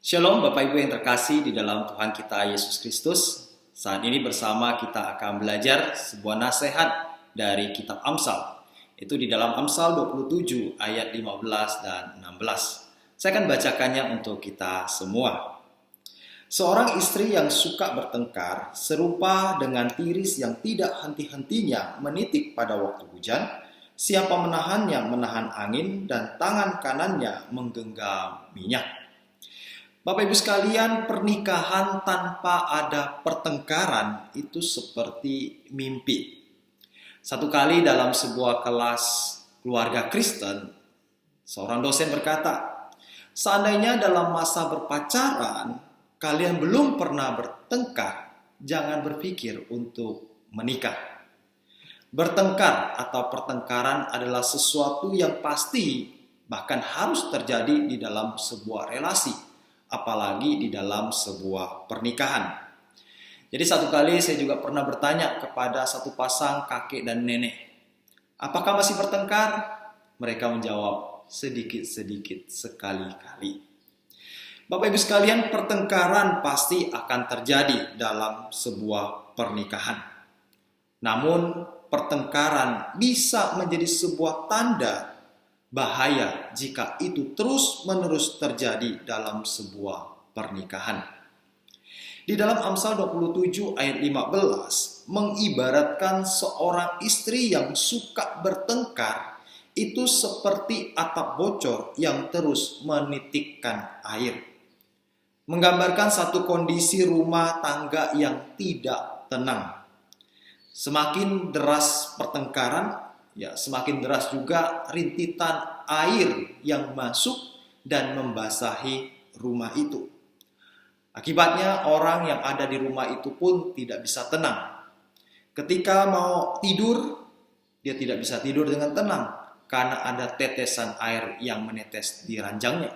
Shalom Bapak Ibu yang terkasih di dalam Tuhan kita Yesus Kristus. Saat ini bersama kita akan belajar sebuah nasihat dari kitab Amsal. Itu di dalam Amsal 27 ayat 15 dan 16. Saya akan bacakannya untuk kita semua. Seorang istri yang suka bertengkar serupa dengan tiris yang tidak henti-hentinya menitik pada waktu hujan. Siapa menahannya menahan angin dan tangan kanannya menggenggam minyak. Bapak Ibu sekalian, pernikahan tanpa ada pertengkaran itu seperti mimpi. Satu kali dalam sebuah kelas keluarga Kristen, seorang dosen berkata, seandainya dalam masa berpacaran kalian belum pernah bertengkar, jangan berpikir untuk menikah. Bertengkar atau pertengkaran adalah sesuatu yang pasti, bahkan harus terjadi di dalam sebuah relasi, apalagi di dalam sebuah pernikahan. Jadi satu kali saya juga pernah bertanya kepada satu pasang kakek dan nenek, apakah masih bertengkar? Mereka menjawab, sedikit-sedikit sekali-kali. Bapak Ibu sekalian, pertengkaran pasti akan terjadi dalam sebuah pernikahan. Namun pertengkaran bisa menjadi sebuah tanda bahaya jika itu terus-menerus terjadi dalam sebuah pernikahan. Di dalam Amsal 27 ayat 15 mengibaratkan seorang istri yang suka bertengkar itu seperti atap bocor yang terus menitikkan air. Menggambarkan satu kondisi rumah tangga yang tidak tenang. Semakin deras pertengkaran, semakin deras juga rintitan air yang masuk dan membasahi rumah itu. Akibatnya orang yang ada di rumah itu pun tidak bisa tenang. Ketika mau tidur, dia tidak bisa tidur dengan tenang karena ada tetesan air yang menetes di ranjangnya.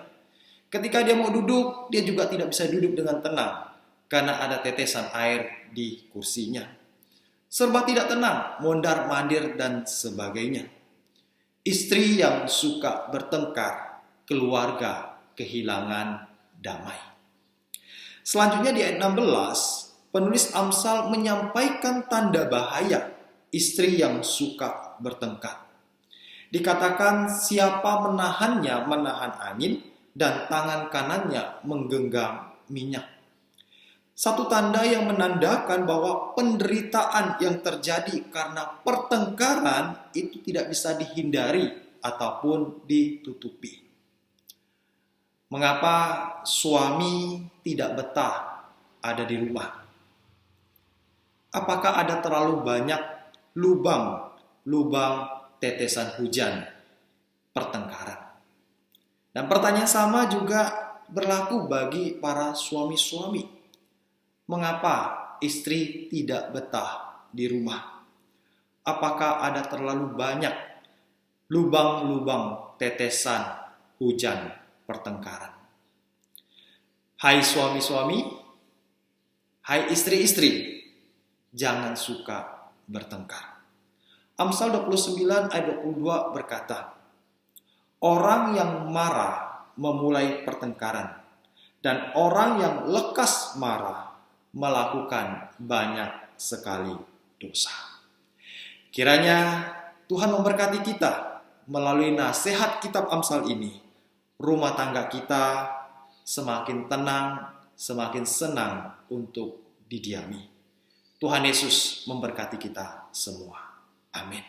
Ketika dia mau duduk, dia juga tidak bisa duduk dengan tenang karena ada tetesan air di kursinya. Serba tidak tenang, mondar-mandir dan sebagainya. Istri yang suka bertengkar, keluarga kehilangan damai. Selanjutnya di ayat 16, penulis Amsal menyampaikan tanda bahaya istri yang suka bertengkar. Dikatakan siapa menahannya menahan angin dan tangan kanannya menggenggam minyak. Satu tanda yang menandakan bahwa penderitaan yang terjadi karena pertengkaran itu tidak bisa dihindari ataupun ditutupi. Mengapa suami tidak betah ada di rumah? Apakah ada terlalu banyak lubang tetesan hujan pertengkaran? Dan pertanyaan sama juga berlaku bagi para suami-suami. Mengapa istri tidak betah di rumah? Apakah ada terlalu banyak lubang-lubang tetesan hujan pertengkaran? Hai suami-suami, hai istri-istri, jangan suka bertengkar. Amsal 29 ayat 22 berkata, orang yang marah memulai pertengkaran, dan orang yang lekas marah melakukan banyak sekali dosa. Kiranya Tuhan memberkati kita melalui nasihat kitab Amsal ini. Rumah tangga kita semakin tenang, semakin senang untuk didiami. Tuhan Yesus memberkati kita semua. Amin.